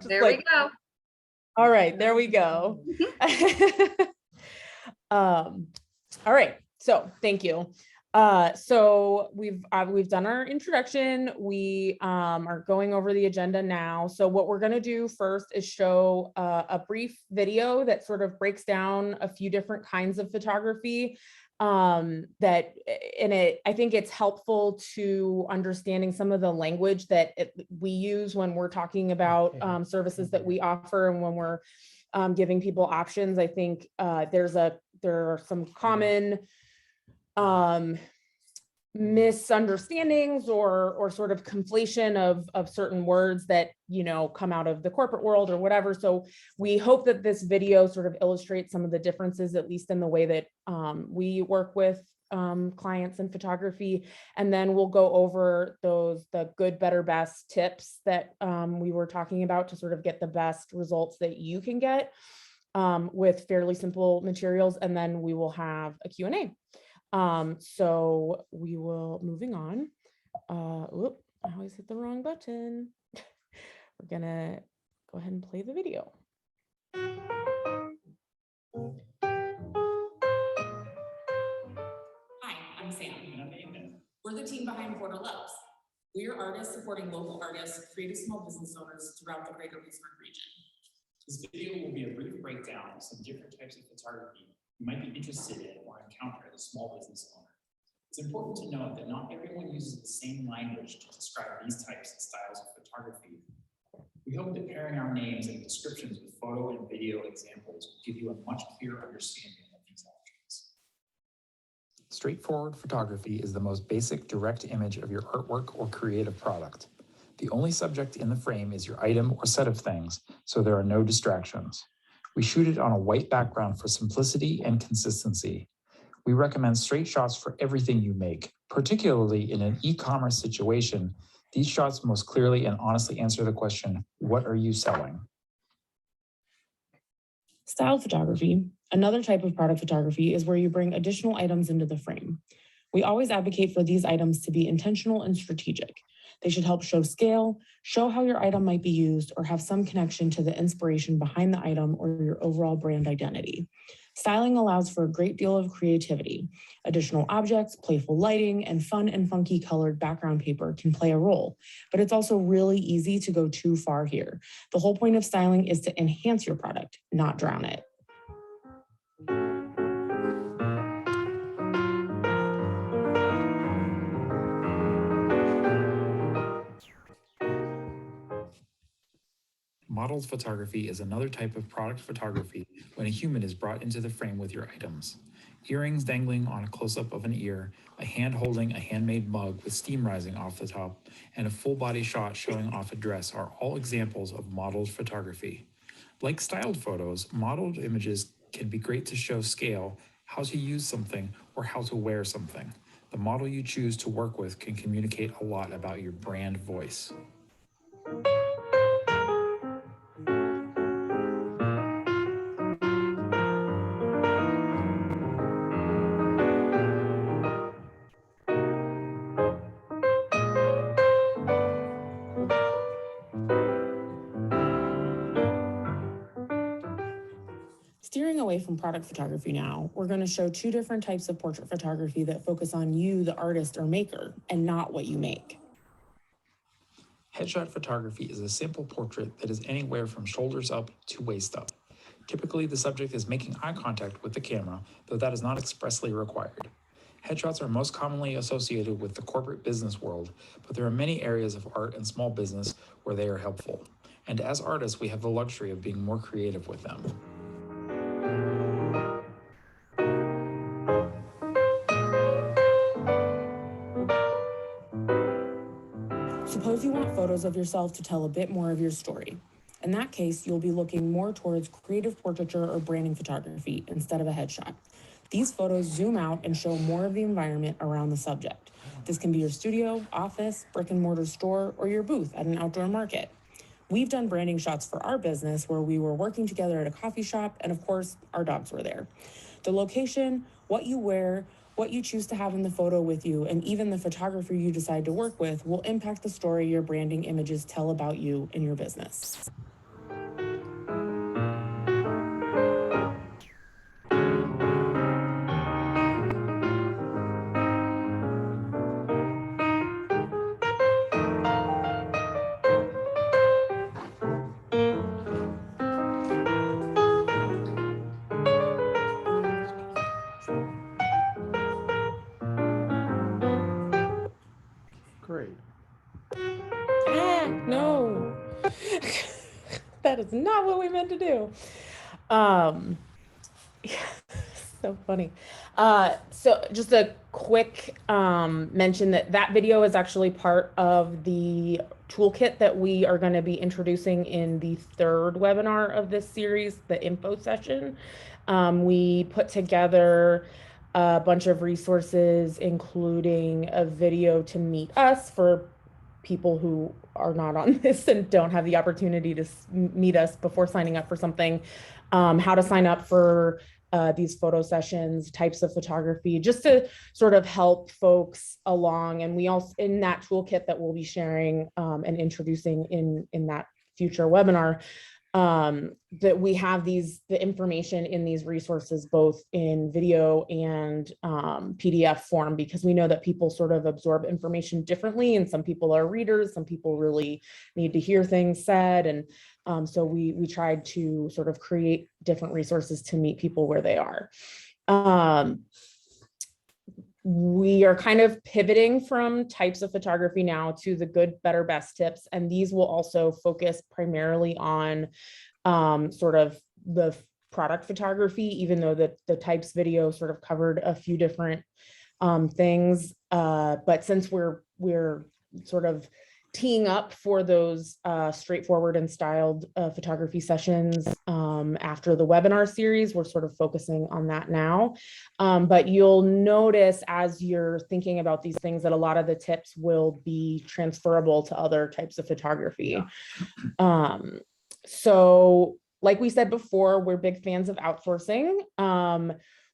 Just There we go. All right, there we go. All right, so thank you. So we've done our introduction. We are going over the agenda now. So what we're going to do first is show a brief video that sort of breaks down a few different kinds of photography. I think it's helpful to understanding some of the language that we use when we're talking about services that we offer and when we're giving people options. I think there are some common misunderstandings or sort of conflation of certain words that, you know, come out of the corporate world or whatever. So we hope that this video sort of illustrates some of the differences, at least in the way that we work with clients in photography. And then we'll go over the good, better, best tips that we were talking about to sort of get the best results that you can get with fairly simple materials. And then we will have a Q&A. So we will, moving on. I always hit the wrong button. We're gonna go ahead and play the video. Hi, I'm Sam. And I'm Nathan. We're the team behind Porter Loves. We're artists supporting local artists, creative small business owners throughout the greater Pittsburgh region. This video will be a brief breakdown of some different types of photography you might be interested in or encounter as a small business owner. It's important to note that not everyone uses the same language to describe these types and styles of photography. We hope that pairing our names and descriptions with photo and video examples will give you a much clearer understanding of these options. Straightforward photography is the most basic direct image of your artwork or creative product. The only subject in the frame is your item or set of things, so there are no distractions. We shoot it on a white background for simplicity and consistency. We recommend straight shots for everything you make, particularly in an e-commerce situation. These shots most clearly and honestly answer the question, what are you selling? Styled photography, another type of product photography, is where you bring additional items into the frame. We always advocate for these items to be intentional and strategic. They should help show scale, show how your item might be used, or have some connection to the inspiration behind the item or your overall brand identity. Styling allows for a great deal of creativity. Additional objects, playful lighting, and fun and funky colored background paper can play a role, but it's also really easy to go too far here. The whole point of styling is to enhance your product, not drown it. Modeled photography is another type of product photography when a human is brought into the frame with your items. Earrings dangling on a close-up of an ear, a hand holding a handmade mug with steam rising off the top, and a full-body shot showing off a dress are all examples of modeled photography. Like styled photos, modeled images can be great to show scale, how to use something, or how to wear something. The model you choose to work with can communicate a lot about your brand voice. Steering away from product photography now, we're going to show two different types of portrait photography that focus on you, the artist or maker, and not what you make. Headshot photography is a simple portrait that is anywhere from shoulders up to waist up. Typically, the subject is making eye contact with the camera, though that is not expressly required. Headshots are most commonly associated with the corporate business world, but there are many areas of art and small business where they are helpful. And as artists, we have the luxury of being more creative with them. Suppose you want photos of yourself to tell a bit more of your story. In that case, you'll be looking more towards creative portraiture or branding photography instead of a headshot. These photos zoom out and show more of the environment around the subject. This can be your studio, office, brick and mortar store, or your booth at an outdoor market. We've done branding shots for our business where we were working together at a coffee shop, and of course, our dogs were there. The location, what you wear, what you choose to have in the photo with you, and even the photographer you decide to work with will impact the story your branding images tell about you and your business. That is not what we meant to do. Um, so funny. So just a quick mention that that video is actually part of the toolkit that we are going to be introducing in the third webinar of this series, the info session. We put together a bunch of resources, including a video to meet us for people who are not on this and don't have the opportunity to meet us before signing up for something, how to sign up for these photo sessions, types of photography, just to sort of help folks along. And we also, in that toolkit that we'll be sharing and introducing in that future webinar, that we have the information in these resources, both in video and PDF form, because we know that people sort of absorb information differently. And some people are readers, some people really need to hear things said. And so we tried to sort of create different resources to meet people where they are. We are kind of pivoting from types of photography now to the good, better, best tips. And these will also focus primarily on sort of the product photography, even though the types video sort of covered a few different things. But since we're sort of teeing up for those straightforward and styled photography sessions after the webinar series, we're sort of focusing on that now. But you'll notice as you're thinking about these things that a lot of the tips will be transferable to other types of photography. Yeah. So like we said before, we're big fans of outsourcing.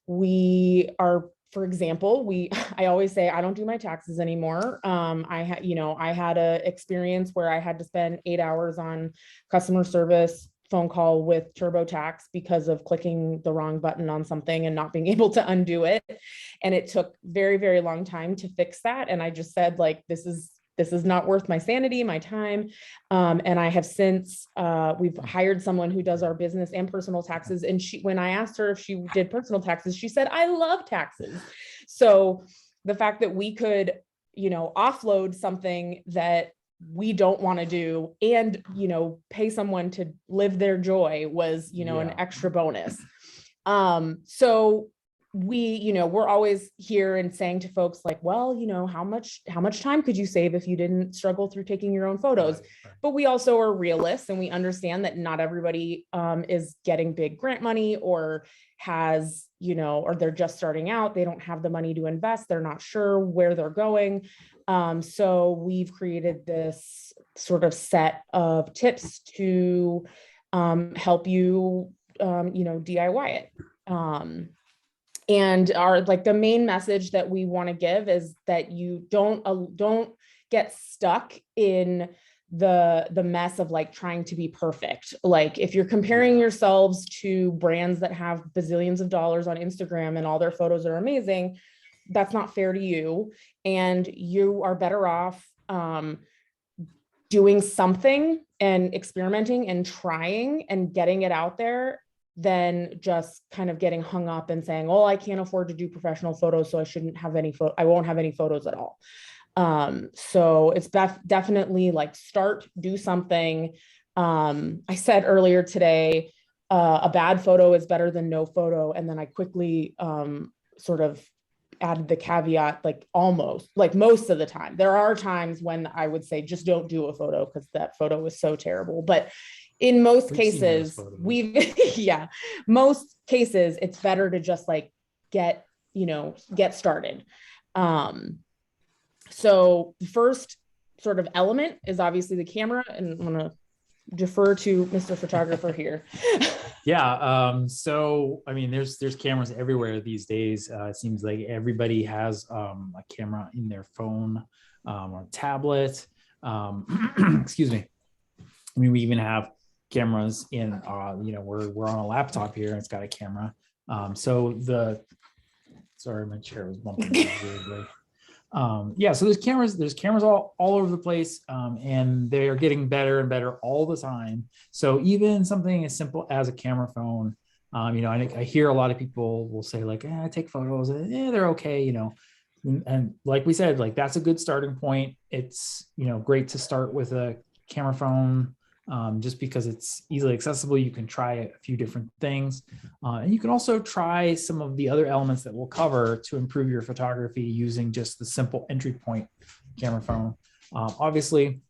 We are, for example, I always say I don't do my taxes anymore. I had a experience where I had to spend 8 hours on customer service phone call with TurboTax because of clicking the wrong button on something and not being able to undo it. And it took very, very long time to fix that. And I just said, like, this is not worth my sanity, my time. And I have since, we've hired someone who does our business and personal taxes. And when I asked her if she did personal taxes, she said, I love taxes. So the fact that we could, offload something that we don't want to do and, pay someone to live their joy was, an extra bonus. So we're always here and saying to folks like, well, how much time could you save if you didn't struggle through taking your own photos? Right. But we also are realists and we understand that not everybody is getting big grant money or has, or they're just starting out. They don't have the money to invest. They're not sure where they're going. So we've created this sort of set of tips to help you, DIY it. And the main message that we want to give is that you don't get stuck in the mess of like trying to be perfect. Like if you're comparing yourselves to brands that have bazillions of dollars on Instagram and all their photos are amazing, that's not fair to you. And you are better off doing something and experimenting and trying and getting it out there than just kind of getting hung up and saying, oh, I can't afford to do professional photos, so I won't have any photos at all. So it's definitely like do something. I said earlier today, a bad photo is better than no photo. And then I quickly sort of added the caveat, most of the time. There are times when I would say, just don't do a photo because that photo was so terrible. But in most cases, most cases, it's better to just like get started. So the first sort of element is obviously the camera, and I'm gonna defer to Mr. Photographer here. Yeah. So, I mean, there's cameras everywhere these days. It seems like everybody has a camera in their phone or tablet. Excuse me. I mean, we even have cameras in, we're on a laptop here and it's got a camera. Sorry, my chair was bumping weirdly. So there's cameras all over the place, and they are getting better and better all the time. So even something as simple as a camera phone, I hear a lot of people will say like, I take photos, and they're okay, and like we said, like that's a good starting point. It's, great to start with a camera phone, just because it's easily accessible. You can try a few different things. And you can also try some of the other elements that we'll cover to improve your photography using just the simple entry point camera phone. Obviously,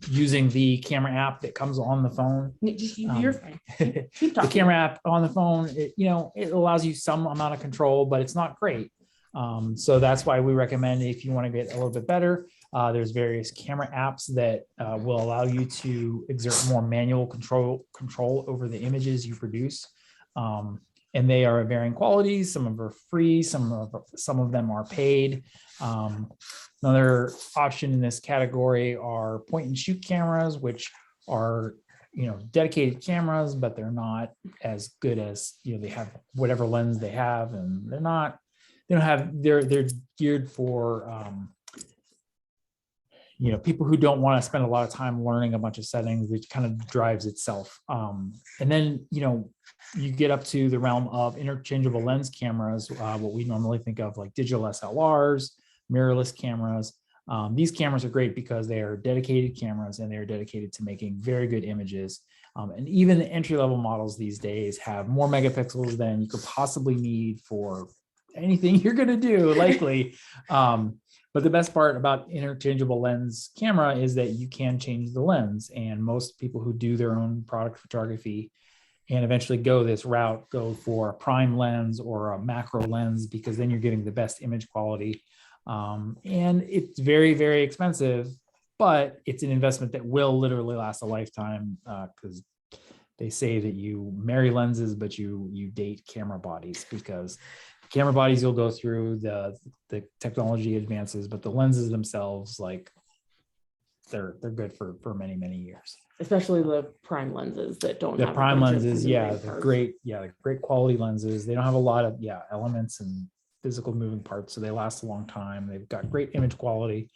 using the camera app that comes on the phone. You're fine. Keep The talking. camera app on the phone, it allows you some amount of control, but it's not great. So that's why we recommend, if you want to get a little bit better, there's various camera apps that will allow you to exert more manual control over the images you produce. And they are of varying qualities. Some of them are free, some of them are paid. Another option in this category are point and shoot cameras, which are dedicated cameras, but they're not as good as they have whatever lens they have, and they're geared for people who don't want to spend a lot of time learning a bunch of settings, which kind of drives itself. And then you get up to the realm of interchangeable lens cameras, what we normally think of like digital SLRs, mirrorless cameras. These cameras are great because they are dedicated cameras and they're dedicated to making very good images. And even the entry-level models these days have more megapixels than you could possibly need for anything you're going to do, likely. But the best part about interchangeable lens camera is that you can change the lens. And most people who do their own product photography and eventually go this route go for a prime lens or a macro lens, because then you're getting the best image quality. And it's very, very expensive, but it's an investment that will literally last a lifetime, because they say that you marry lenses, but you date camera bodies, because camera bodies you'll go through, the technology advances, but the lenses themselves, like they're good for many, many years. Especially the prime lenses that don't The have a prime bunch of lenses, moving they're parts. great. Yeah, they're great quality lenses. They don't have a lot of elements and physical moving parts, so they last a long time. They've got great image quality.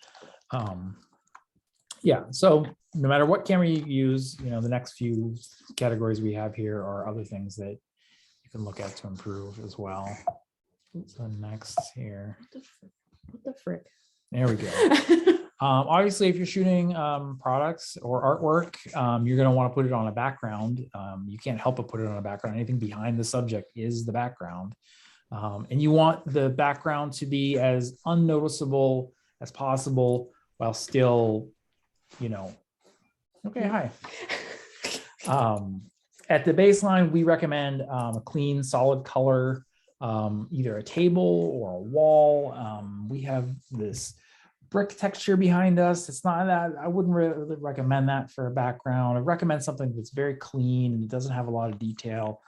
So no matter what camera you use, the next few categories we have here are other things that you can look at to improve as well. So next here, What the frick? there we go. Obviously, if you're shooting products or artwork, you're going to want to put it on a background. You can't help but put it on a background. Anything behind the subject is the background. And you want the background to be as unnoticeable as possible while still, okay, hi. At the baseline, we recommend a clean, solid color, either a table or a wall. We have this brick texture behind us. It's not that, I wouldn't really recommend that for a background. I recommend something that's very clean and it doesn't have a lot of detail.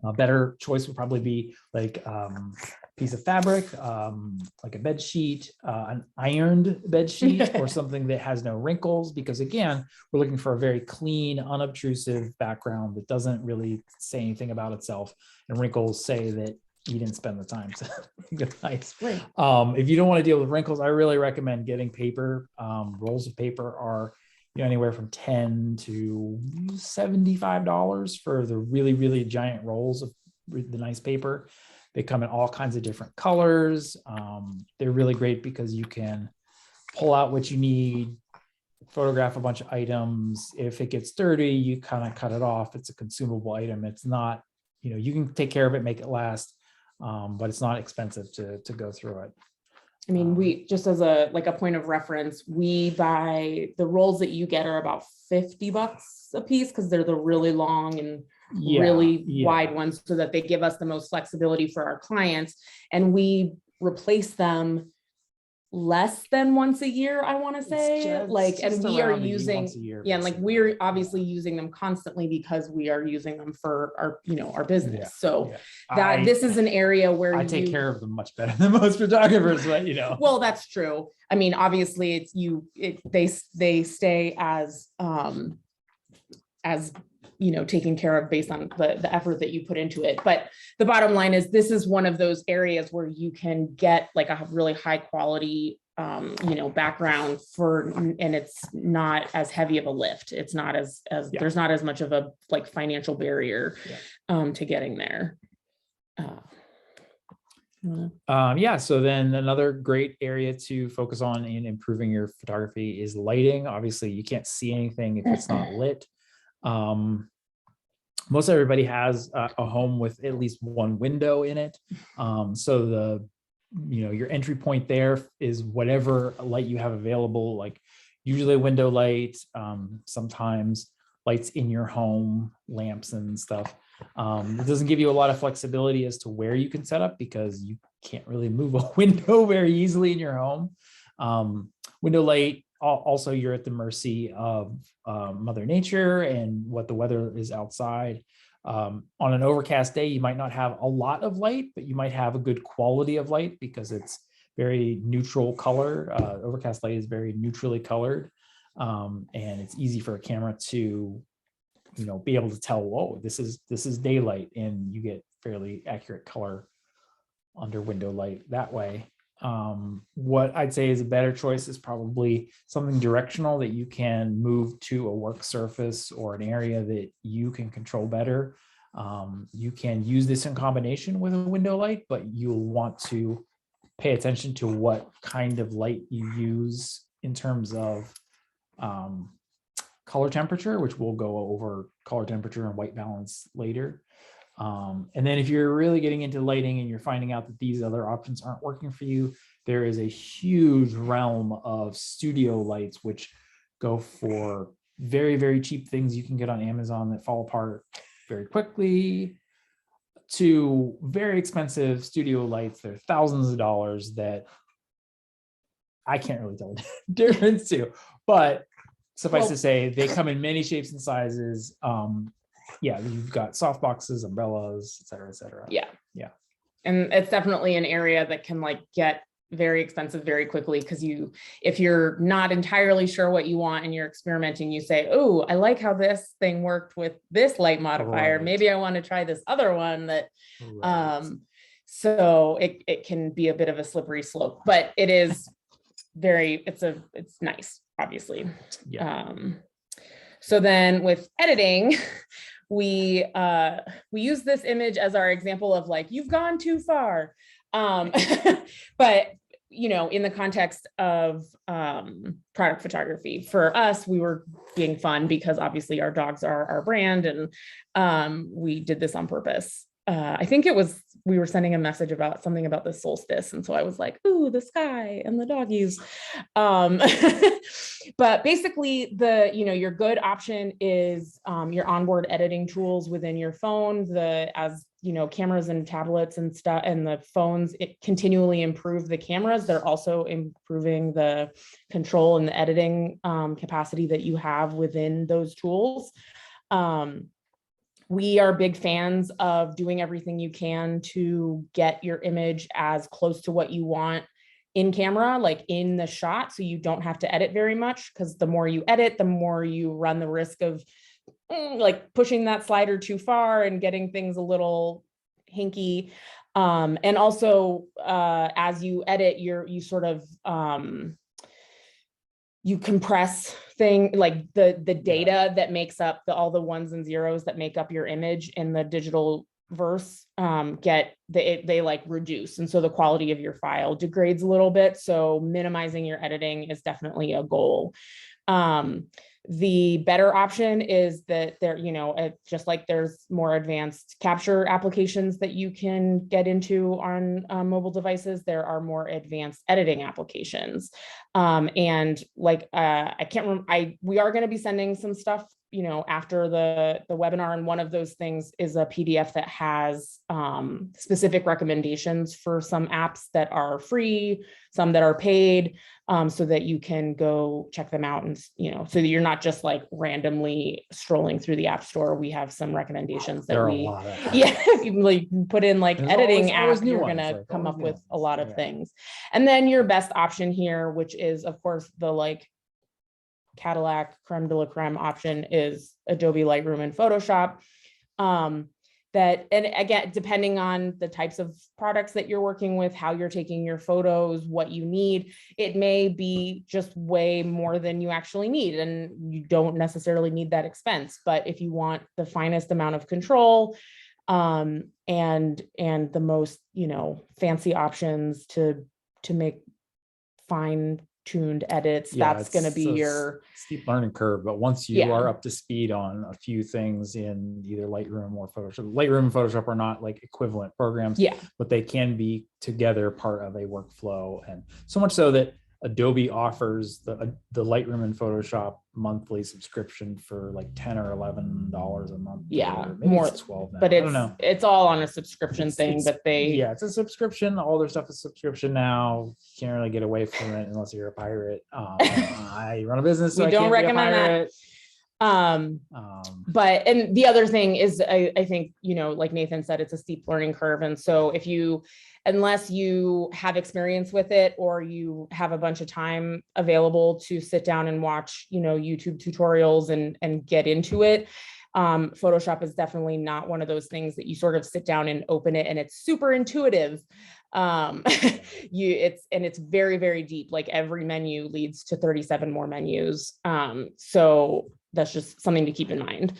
A better choice would probably be like a piece of fabric, like a bed sheet, an ironed bed sheet, or something that has no wrinkles, because again, we're looking for a very clean, unobtrusive background that doesn't really say anything about itself. And wrinkles say that you didn't spend the time to get nice. Right. If you don't want to deal with wrinkles, I really recommend getting paper. Rolls of paper are anywhere from $10 to $75 for the really, really giant rolls of the nice paper. They come in all kinds of different colors. They're really great because you can pull out what you need, photograph a bunch of items. If it gets dirty, you kind of cut it off. It's a consumable item. It's not, you can take care of it, make it last, but it's not expensive to go through it. I mean, we just as a point of reference, we buy the rolls that you get are about $50 a piece, because they're the really long and really wide ones, so that they give us the most flexibility for our clients. And we replace them less than once a year, I want to say. And we are using, we're obviously using them constantly because we are using them for our business. This is an area where I take care of them much better than most photographers, but well, that's true. I mean, obviously they stay as taken care of based on the effort that you put into it. But the bottom line is, this is one of those areas where you can get like a really high quality, background and it's not as heavy of a lift. It's not as there's not as much of a financial barrier to getting there. Yeah, so then another great area to focus on in improving your photography is lighting. Obviously, you can't see anything if it's not lit. Most everybody has a home with at least one window in it. So your entry point there is whatever light you have available, like usually window light, sometimes lights in your home, lamps and stuff. It doesn't give you a lot of flexibility as to where you can set up because you can't really move a window very easily in your home. Window light, also you're at the mercy of Mother Nature and what the weather is outside. On an overcast day, you might not have a lot of light, but you might have a good quality of light because it's very neutral color. Overcast light is very neutrally colored. And it's easy for a camera to be able to tell, whoa, this is daylight, and you get fairly accurate color under window light that way. What I'd say is a better choice is probably something directional that you can move to a work surface or an area that you can control better. You can use this in combination with a window light, but you'll want to pay attention to what kind of light you use in terms of color temperature, which we'll go over color temperature and white balance later. And then if you're really getting into lighting and you're finding out that these other options aren't working for you, there is a huge realm of studio lights, which go for very, very cheap things you can get on Amazon that fall apart very quickly, to very expensive studio lights. They're thousands of dollars that I can't really tell the difference to, but suffice to say, they come in many shapes and sizes. Yeah, you've got soft boxes, umbrellas, et cetera, et cetera. Yeah. Yeah. And it's definitely an area that can get very expensive very quickly, because if you're not entirely sure what you want and you're experimenting, you say, oh, I like how this thing worked with this light modifier. Right. Maybe I want to try this other one that, Right. so it can be a bit of a slippery slope, but it is it's nice, obviously. Yeah. So then with editing, we use this image as our example of you've gone too far. But in the context of product photography, for us, we were being fun because obviously our dogs are our brand, and we did this on purpose. I think we were sending a message about something about the solstice. And so I was like, ooh, the sky and the doggies. But basically your good option is your onboard editing tools within your phone. Cameras and tablets and stuff and the phones, it continually improve the cameras. They're also improving the control and the editing capacity that you have within those tools. We are big fans of doing everything you can to get your image as close to what you want in camera, in the shot, so you don't have to edit very much, because the more you edit, the more you run the risk of pushing that slider too far and getting things a little hinky. And also, as you edit, you sort of you compress the data that makes up all the ones and zeros that make up your image in the digital verse they reduce, and so the quality of your file degrades a little bit. So minimizing your editing is definitely a goal. The better option is that just like there's more advanced capture applications that you can get into on mobile devices, there are more advanced editing applications. And I can't remember, we are going to be sending some stuff after the webinar, and one of those things is a PDF that has specific recommendations for some apps that are free, some that are paid, so that you can go check them out, and so that you're not just randomly strolling through the App Store. We have some recommendations that if you put in editing app, you're gonna come up with a lot of things. And then your best option here, which is of course the Cadillac creme de la creme option, is Adobe Lightroom and Photoshop. And again, depending on the types of products that you're working with, how you're taking your photos, what you need, it may be just way more than you actually need, and you don't necessarily need that expense. But if you want the finest amount of control, and the most, you know, fancy options to make fine-tuned edits. Yeah, That's going to it's be a your, steep learning curve, but once you Yeah. are up to speed on a few things in either Lightroom or Photoshop, Lightroom and Photoshop are not like equivalent programs, yeah, but they can be together part of a workflow. And so much so that Adobe offers the Lightroom and Photoshop monthly subscription for like $10 or $11 a month. Yeah, or maybe more, it's 12 now. but I don't know. it's all on a subscription thing, It's- but they, yeah, it's a subscription. All their stuff is subscription now. Can't really get away from it unless you're a pirate. I run a business, so We I don't can't be a recommend that. pirate. um, but, and the other thing is, I think, you know, like Nathan said, it's a steep learning curve. And so if you, unless you have experience with it, or you have a bunch of time available to sit down and watch, you know, YouTube tutorials and get into it, Photoshop is definitely not one of those things that you sort of sit down and open it and it's super intuitive. It's very, very deep. Like every menu leads to 37 more menus. So that's just something to keep in mind.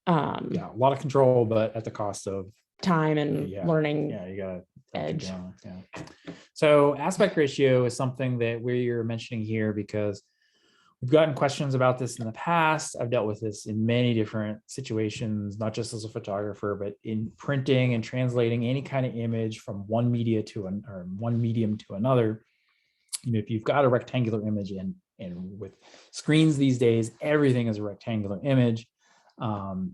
Yeah, a lot of control, but at the cost of Time and Yeah. learning. yeah, you gotta Edge. Yeah. So aspect ratio is something that we're mentioning here because we've gotten questions about this in the past. I've dealt with this in many different situations, not just as a photographer, but in printing and translating any kind of image from one media to one medium to another. You know, if you've got a rectangular image and with screens these days, everything is a rectangular image.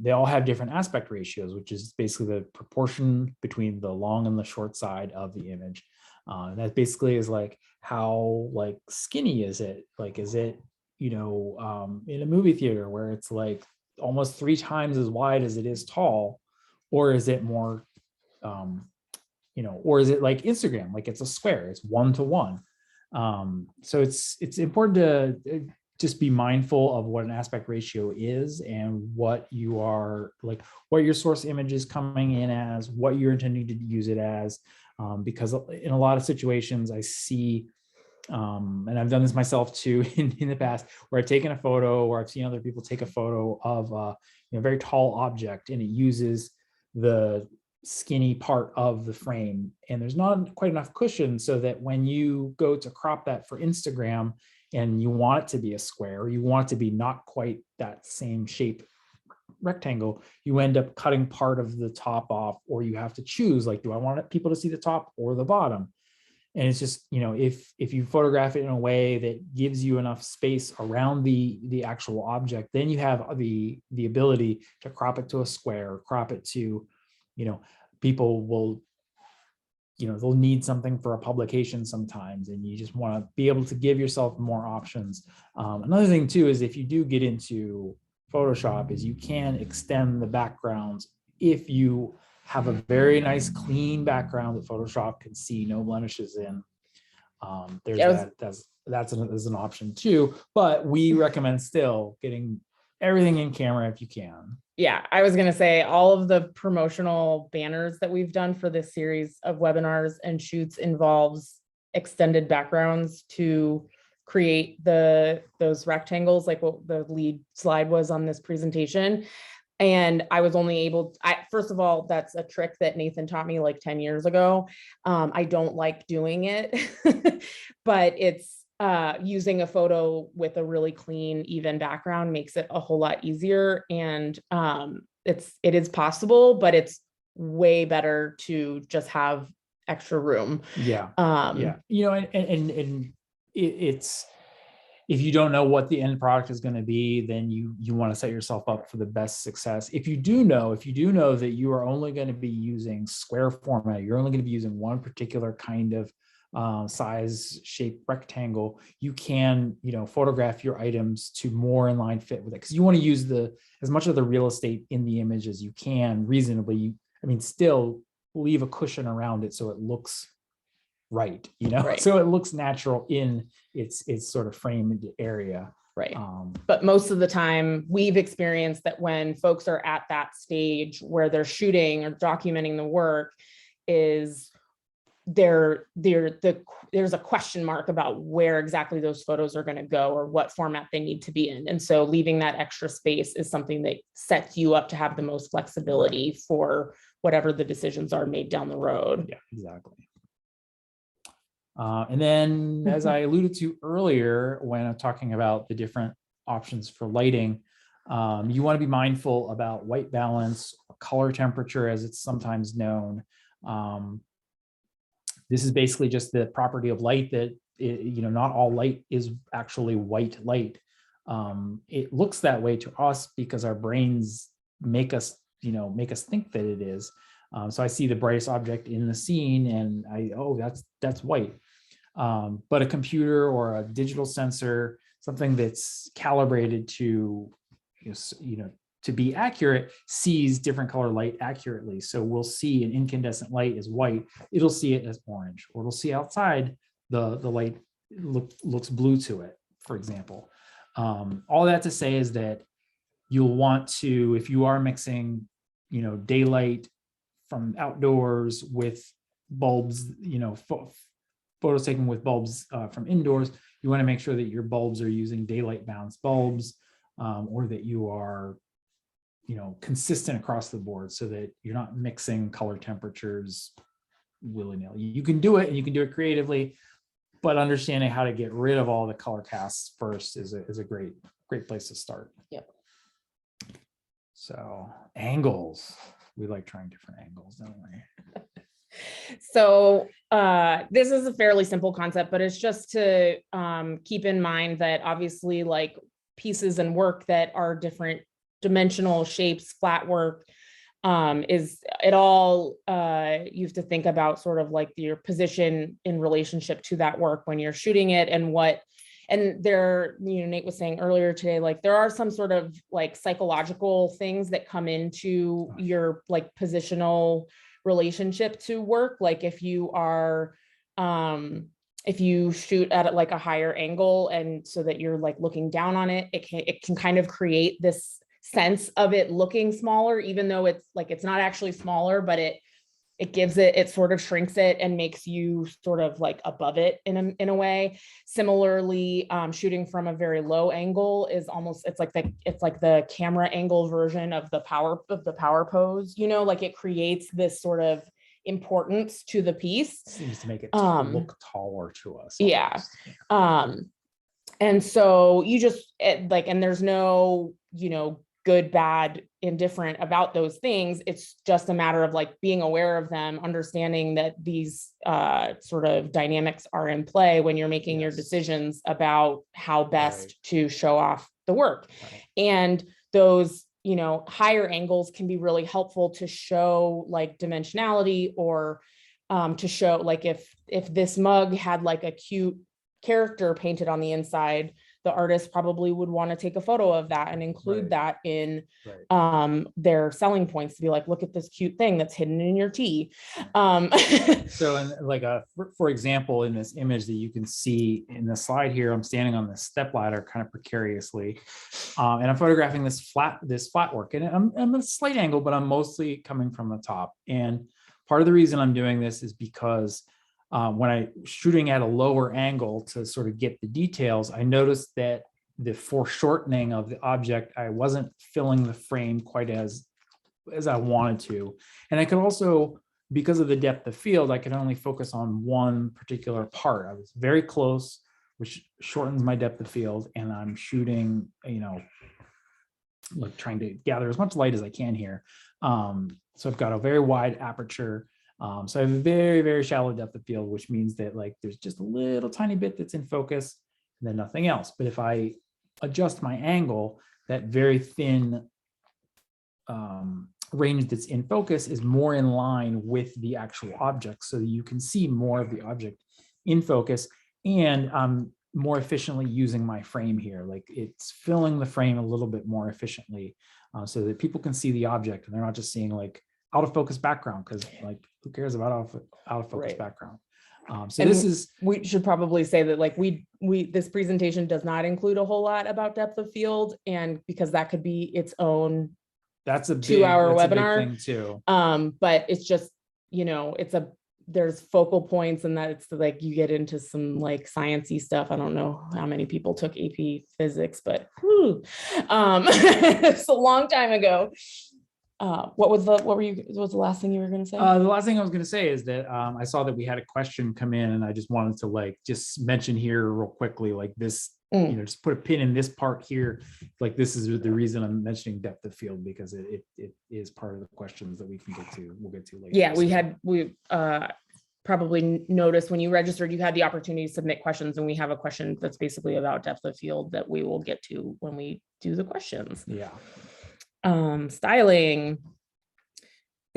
They all have different aspect ratios, which is basically the proportion between the long and the short side of the image. That basically is like how like skinny is it? Like, is it, you know, in a movie theater where it's like almost 3 times as wide as it is tall, or is it more, you know, or is it like Instagram, like it's a square, it's 1-to-1. So it's important to just be mindful of what an aspect ratio is and what you are like, what your source image is coming in as, what you're intending to use it as, because in a lot of situations I see, and I've done this myself too in the past, where I've taken a photo or I've seen other people take a photo of a very tall object and it uses the skinny part of the frame and there's not quite enough cushion, so that when you go to crop that for Instagram and you want it to be a square, or you want it to be not quite that same shape rectangle, you end up cutting part of the top off, or you have to choose, like, do I want people to see the top or the bottom? And it's just, you know, if you photograph it in a way that gives you enough space around the actual object, then you have the ability to crop it to a square, crop it to, you know, people will, you know, they'll need something for a publication sometimes, and you just want to be able to give yourself more options. Another thing too is if you do get into Photoshop, is you can extend the backgrounds if you have a very nice clean background that Photoshop can see no blemishes in. There's Yeah, that's an option too, but we recommend still getting everything in camera if you can. Yeah, I was going to say all of the promotional banners that we've done for this series of webinars and shoots involves extended backgrounds to create those rectangles, like what the lead slide was on this presentation. And I was only able, first of all, that's a trick that Nathan taught me like 10 years ago. I don't like doing it, but it's using a photo with a really clean, even background makes it a whole lot easier. And it is possible, but it's way better to just have extra room. Yeah. Yeah. You know, and it's, if you don't know what the end product is going to be, then you want to set yourself up for the best success. If you do know that you are only going to be using square format, you're only going to be using one particular kind of size, shape, rectangle, you can, you know, photograph your items to more in line fit with it, because you want to use as much of the real estate in the image as you can reasonably. I mean, still leave a cushion around it so it looks right, you know, Right. so it looks natural in its sort of framed area. Right. But most of the time we've experienced that when folks are at that stage where they're shooting or documenting the work, is there's a question mark about where exactly those photos are going to go or what format they need to be in. And so leaving that extra space is something that sets you up to have the most flexibility for whatever the decisions are made down the road. Yeah, exactly. And then, as I alluded to earlier, when I'm talking about the different options for lighting, you want to be mindful about white balance, or color temperature, as it's sometimes known. This is basically just the property of light that, not all light is actually white light. It looks that way to us because our brains make us think that it is. So I see the brightest object in the scene and that's white. But a computer or a digital sensor, something that's calibrated to, to be accurate, sees different color light accurately. So we'll see an incandescent light is white, it'll see it as orange, or it'll see outside the light looks blue to it, for example. All that to say is that you'll want to, if you are mixing, daylight from outdoors with bulbs, photos taken with bulbs from indoors, you want to make sure that your bulbs are using daylight balanced bulbs, or that you are, consistent across the board so that you're not mixing color temperatures willy-nilly. You can do it and you can do it creatively, but understanding how to get rid of all the color casts first is a great place to start. Yep. So angles, we like trying different angles, don't we? So this is a fairly simple concept, but it's just to keep in mind that obviously like pieces and work that are different dimensional shapes, flat work, is it all, you have to think about sort of like your position in relationship to that work when you're shooting it and there, Nate was saying earlier today, like there are some sort of like psychological things that come into your like positional relationship to work. Like if you are, if you shoot at like a higher angle and so that you're like looking down on it, it can kind of create this sense of it looking smaller, even though it's not actually smaller, but it gives it sort of shrinks it and makes you sort of like above it in a way. Similarly, shooting from a very low angle is almost, it's like the camera angle version of the power pose, like it creates this sort of importance to the piece. Seems to make it look taller to us. Yeah. And so you just and there's no, good, bad, indifferent about those things. It's just a matter of like being aware of them, understanding that these sort of dynamics are in play when you're making your decisions about how best to show off the work. Right. And those, higher angles can be really helpful to show like dimensionality or to show like if this mug had like a cute character painted on the inside, the artist probably would want to take a photo of that and include that in their selling points to be like, look at this cute thing that's hidden in your tea. So in like for example, in this image that you can see in the slide here, I'm standing on this step ladder kind of precariously, and I'm photographing this flat work, and I'm at a slight angle, but I'm mostly coming from the top. And part of the reason I'm doing this is because when I'm shooting at a lower angle to sort of get the details, I noticed that the foreshortening of the object, I wasn't filling the frame quite as I wanted to. And I could also, because of the depth of field, I could only focus on one particular part. I was very close, which shortens my depth of field. And I'm shooting, like trying to gather as much light as I can here. So I've got a very wide aperture. So I have a very, very shallow depth of field, which means that like there's just a little tiny bit that's in focus and then nothing else. But if I adjust my angle, that very thin range that's in focus is more in line with the actual object, so that you can see more of the object in focus, and I'm more efficiently using my frame here. Like it's filling the frame a little bit more efficiently, so that people can see the object and they're not just seeing like out of focus background, because like who cares about out of focus background. So and this is, we should probably say that like we this presentation does not include a whole lot about depth of field, and because that could be its own that's a 2-hour big webinar thing too. But it's just, it's a there's focal points, and that it's like you get into some like sciencey stuff. I don't know how many people took AP physics, but whew, it's a long time ago. What was the last thing you were going to say? The last thing I was going to say is that I saw that we had a question come in, and I just wanted to like just mention here real quickly, like this, just put a pin in this part here. Like this is the reason I'm mentioning depth of field, because it is part of the questions that we can get to. We'll get to later. Yeah, we probably noticed when you registered, you had the opportunity to submit questions, and we have a question that's basically about depth of field that we will get to when we do the questions. Yeah. Styling.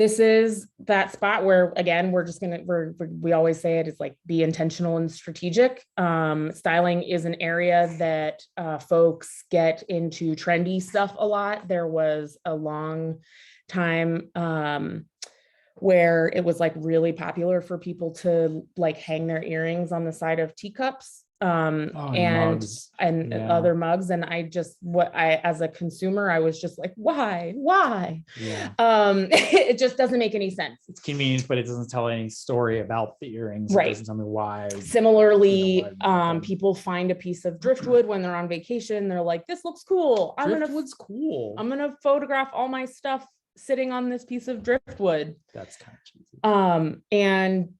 This is that spot where, again, we always say it's like be intentional and strategic. Styling is an area that folks get into trendy stuff a lot. There was a long time where it was like really popular for people to like hang their earrings on the side of teacups. And mugs. Yeah. other mugs. And as a consumer, I was just like, why? Yeah. It just doesn't make any sense. It's convenient, but it doesn't tell any story about the earrings. Right. It doesn't tell me why. Similarly, people find a piece of driftwood when they're on vacation. They're like, this looks cool. Driftwood's cool. I'm going to photograph all my stuff sitting on this piece of driftwood. That's kind of cheesy. And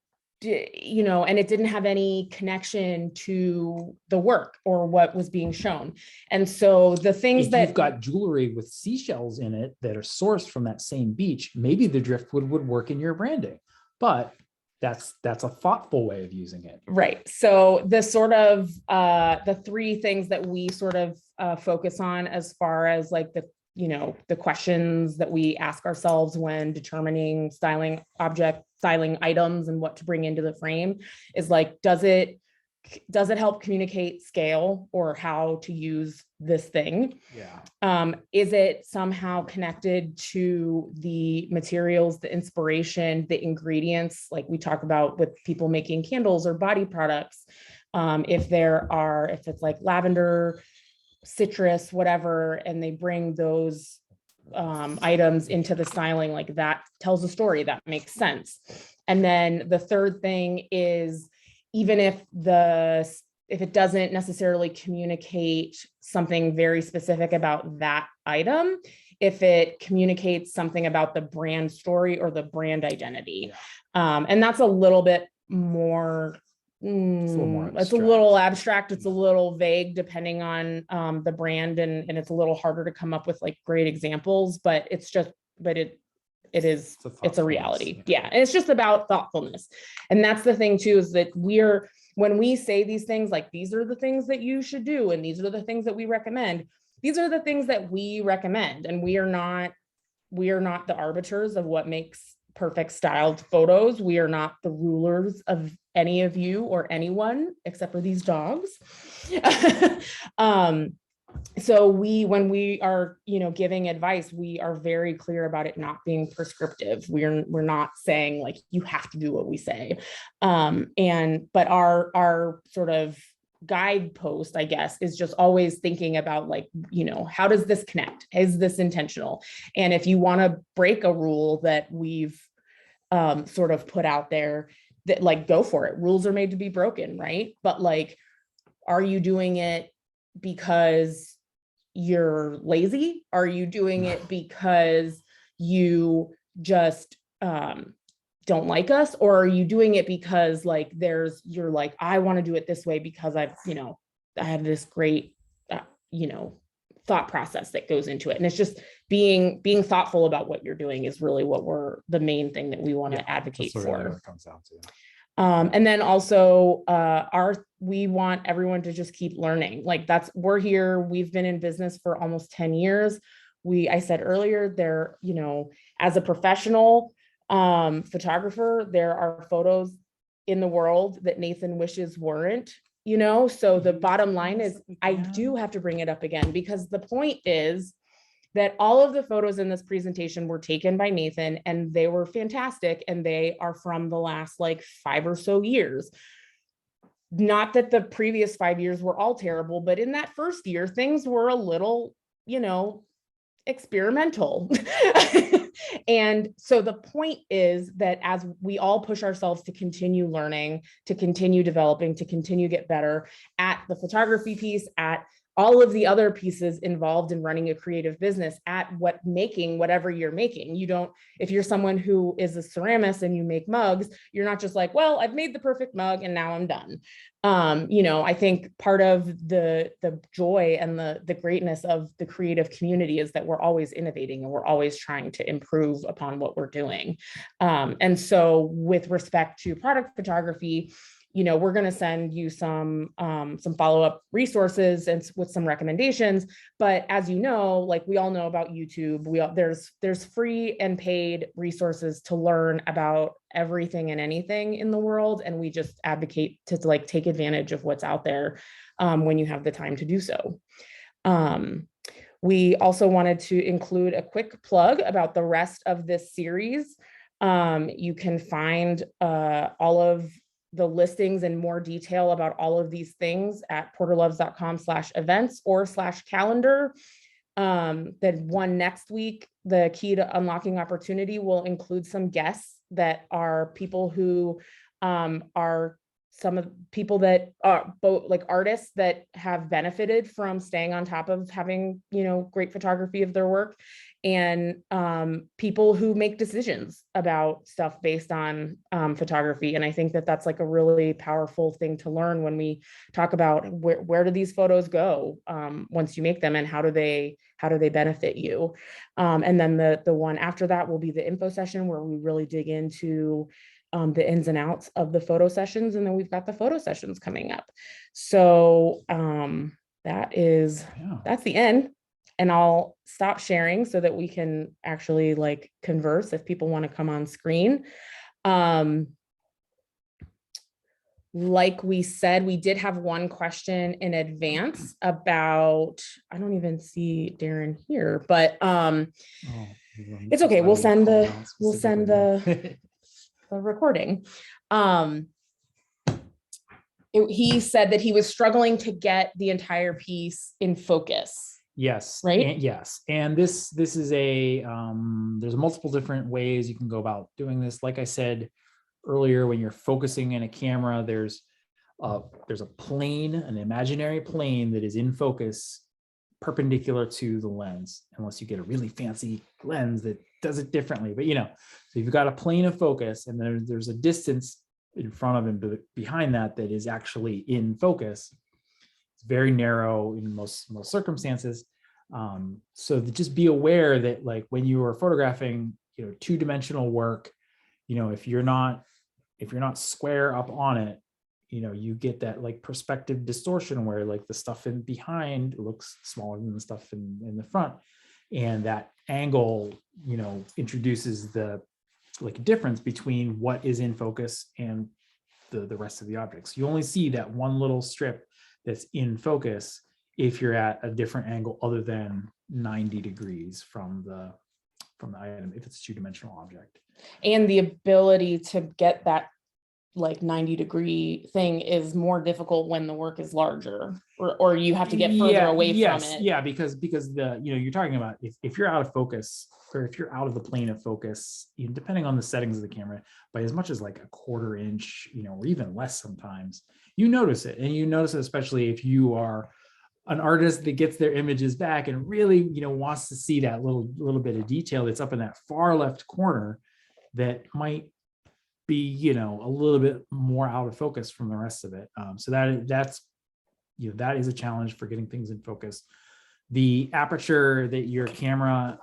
it didn't have any connection to the work or what was being shown. And so the things if that you've got jewelry with seashells in it that are sourced from that same beach, maybe the driftwood would work in your branding, but that's a thoughtful way of using it. Right. So the sort of the three things that we sort of focus on as far as like the questions that we ask ourselves when determining styling items and what to bring into the frame is like, does it help communicate scale or how to use this thing? Yeah. Is it somehow connected to the materials, the inspiration, the ingredients, like we talk about with people making candles or body products? If it's like lavender, citrus, whatever, and they bring those items into the styling, like that tells a story that makes sense. And then the third thing is, even if it doesn't necessarily communicate something very specific about that item, if it communicates something about the brand story or the brand identity. Yeah. And that's a little bit more it's a little abstract. It's a little vague depending on the brand, and it's a little harder to come up with like great examples, but it's a reality. Yeah. And it's just about thoughtfulness. And that's the thing too, is that when we say these things, like these are the things that you should do, and these are the things that we recommend, these are the things that we recommend. And we are not the arbiters of what makes perfect styled photos. We are not the rulers of any of you or anyone except for these dogs. So when we are, giving advice, we are very clear about it not being prescriptive. We're not saying like, you have to do what we say. But our sort of guidepost, I guess, is just always thinking about like, how does this connect? Is this intentional? And if you want to break a rule that we've sort of put out there, that like, go for it. Rules are made to be broken, right? But like, are you doing it because you're lazy? Are you doing it because you just don't like us? Or are you doing it because like you're like, I want to do it this way because I have this great thought process that goes into it. And it's just being thoughtful about what you're doing is really the main thing that we want to advocate for. What it comes down to. And then also we want everyone to just keep learning. Like we're here, we've been in business for almost 10 years. I said earlier, as a professional photographer, there are photos in the world that Nathan wishes weren't, so the bottom line is I do have to bring it up again, because the point is that all of the photos in this presentation were taken by Nathan, and they were fantastic. And they are from the last like 5 or so years. Not that the previous 5 years were all terrible, but in that first year, things were a little, experimental. And so the point is that as we all push ourselves to continue learning, to continue developing, to continue get better at the photography piece, at all of the other pieces involved in running a creative business, at making whatever you're making. You don't, if you're someone who is a ceramist and you make mugs, you're not just like, well, I've made the perfect mug and now I'm done. I think part of the joy and the greatness of the creative community is that we're always innovating and we're always trying to improve upon what we're doing. And so with respect to product photography, we're going to send you some follow-up resources and with some recommendations. But as you know, like we all know about YouTube, there's free and paid resources to learn about everything and anything in the world. And we just advocate to like take advantage of what's out there when you have the time to do so. We also wanted to include a quick plug about the rest of this series. You can find all of the listings in more detail about all of these things at porterloves.com/events or /calendar. Then one next week, the key to unlocking opportunity will include some guests that are people who are some of the people that are both like artists that have benefited from staying on top of having, great photography of their work, and people who make decisions about stuff based on photography. And I think that that's like a really powerful thing to learn when we talk about where do these photos go once you make them, and how do they benefit you. And then the one after that will be the info session, where we really dig into the ins and outs of the photo sessions. And then we've got the photo sessions coming up. So that's the end. And I'll stop sharing so that we can actually like converse if people want to come on screen. Like we said, we did have one question in advance about, I don't even see Darren here, but it's okay. We'll send the recording. He said that he was struggling to get the entire piece in focus. Yes. Right. Yes. And this is there's multiple different ways you can go about doing this. Like I said earlier, when you're focusing in a camera, there's a plane, an imaginary plane that is in focus perpendicular to the lens, unless you get a really fancy lens that does it differently. But so you've got a plane of focus, and there's a distance in front of and behind that is actually in focus. It's very narrow in most circumstances. So just be aware that like when you are photographing, two-dimensional work, if you're not square up on it, you get that like perspective distortion where like the stuff in behind looks smaller than the stuff in the front. And that angle, introduces the like difference between what is in focus and the rest of the objects. You only see that one little strip that's in focus if you're at a different angle other than 90 degrees from the item, if it's a two-dimensional object. And the ability to get that like 90-degree thing is more difficult when the work is larger, or you have to get further away from it. Yeah, because you're talking about if you're out of focus, or if you're out of the plane of focus, depending on the settings of the camera, by as much as like a 1/4 inch, or even less sometimes, you notice it. And you notice it especially if you are an artist that gets their images back and really, wants to see that little bit of detail that's up in that far left corner that might be, a little bit more out of focus from the rest of it. So that is a challenge for getting things in focus. The aperture that your camera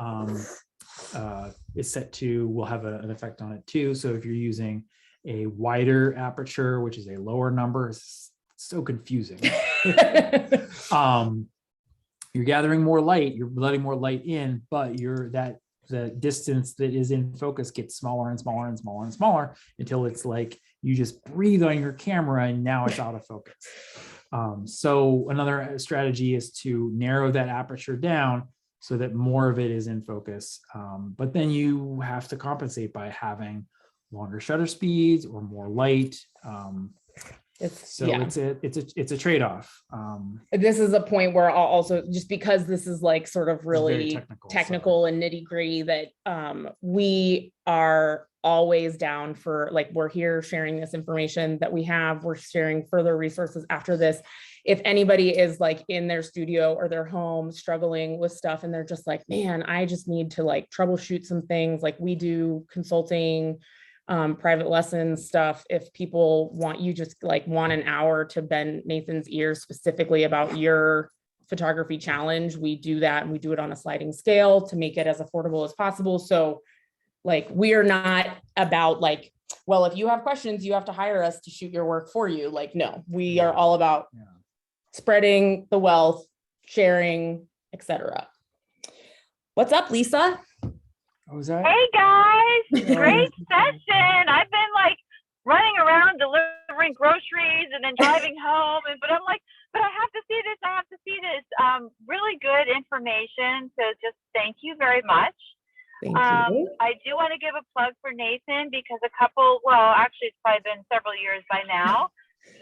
is set to will have an effect on it too. So if you're using a wider aperture, which is a lower number, it's so confusing. You're gathering more light, you're letting more light in, but the distance that is in focus gets smaller and smaller and smaller and smaller until it's like you just breathe on your camera and now it's out of focus. So another strategy is to narrow that aperture down so that more of it is in focus. But then you have to compensate by having longer shutter speeds or more light. It's, So yeah. it's a trade-off. This is a point where I'll also, just because this is like sort of It's very really technical, so- technical and nitty gritty, that we are always down for, like, we're here sharing this information that we have, we're sharing further resources after this. If anybody is like in their studio or their home struggling with stuff and they're just like, man, I just need to like troubleshoot some things, like we do consulting, private lessons stuff. If people want, you just like want an hour to bend Nathan's ears specifically about your photography challenge, we do that, and we do it on a sliding scale to make it as affordable as possible. So like, we are not about like, well, if you have questions, you have to hire us to shoot your work for you. Like, no, we are all about Yeah. spreading the wealth, sharing, etc. What's up, Lisa? What was that? Hey guys, great session. I've been like running around delivering groceries and then driving home, but I'm like, but I have to see this. I have to see this. Really good information. So just thank you very much. Thank you. I do want to give a plug for Nathan because actually it's probably been several years by now.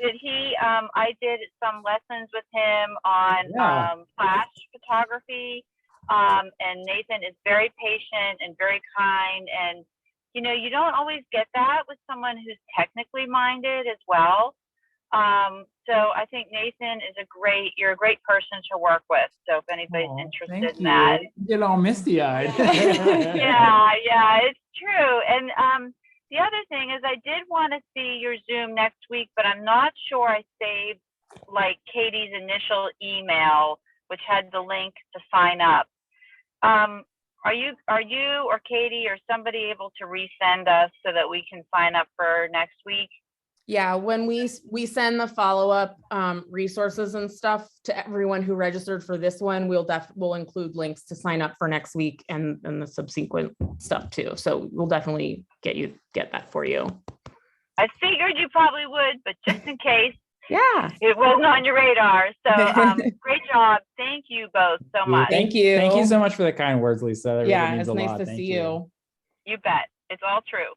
I did some lessons with him on Yeah. flash photography. And Nathan is very patient and very kind. And, you know, you don't always get that with someone who's technically minded as well. So I think Nathan is you're a great person to work with. So if anybody's Aw, interested thank in that. you. Get all misty-eyed. Yeah, it's true. And the other thing is I did want to see your Zoom next week, but I'm not sure I saved like Katie's initial email, which had the link to sign up. Are you or Katie or somebody able to resend us so that we can sign up for next week? Yeah, when we send the follow-up resources and stuff to everyone who registered for this one, we'll include links to sign up for next week and the subsequent stuff too. So we'll definitely get that for you. I figured you probably would, but just in case Yeah. it wasn't on your radar. So great job. Thank you both so much. Thank you. Thank you so much for the kind words, Lisa. That really Yeah, means it's a nice lot. to Thank see you. You bet. It's all true.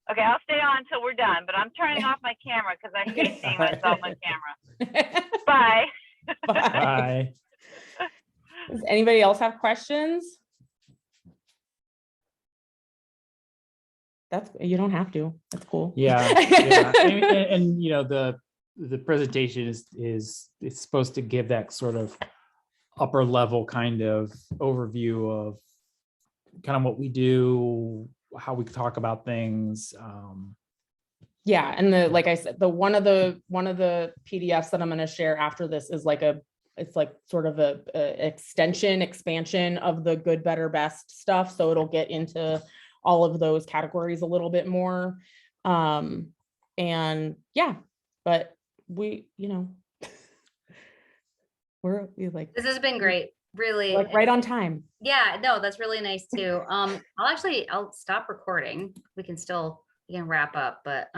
Okay, I'll stay on until we're done, but I'm turning off my camera because I hate seeing myself on camera. Bye. Bye. Does anybody else have questions? You don't have to. That's cool. Yeah. And you know, the presentation is it's supposed to give that sort of upper level kind of overview of kind of what we do, how we talk about things. Yeah, and like I said, one of the PDFs that I'm going to share after this is it's like sort of a expansion of the good, better, best stuff. So it'll get into all of those categories a little bit more. And yeah, but we like, This has been great, really. like right on time. Yeah, no, that's really nice too. I'll stop recording. We can wrap up, but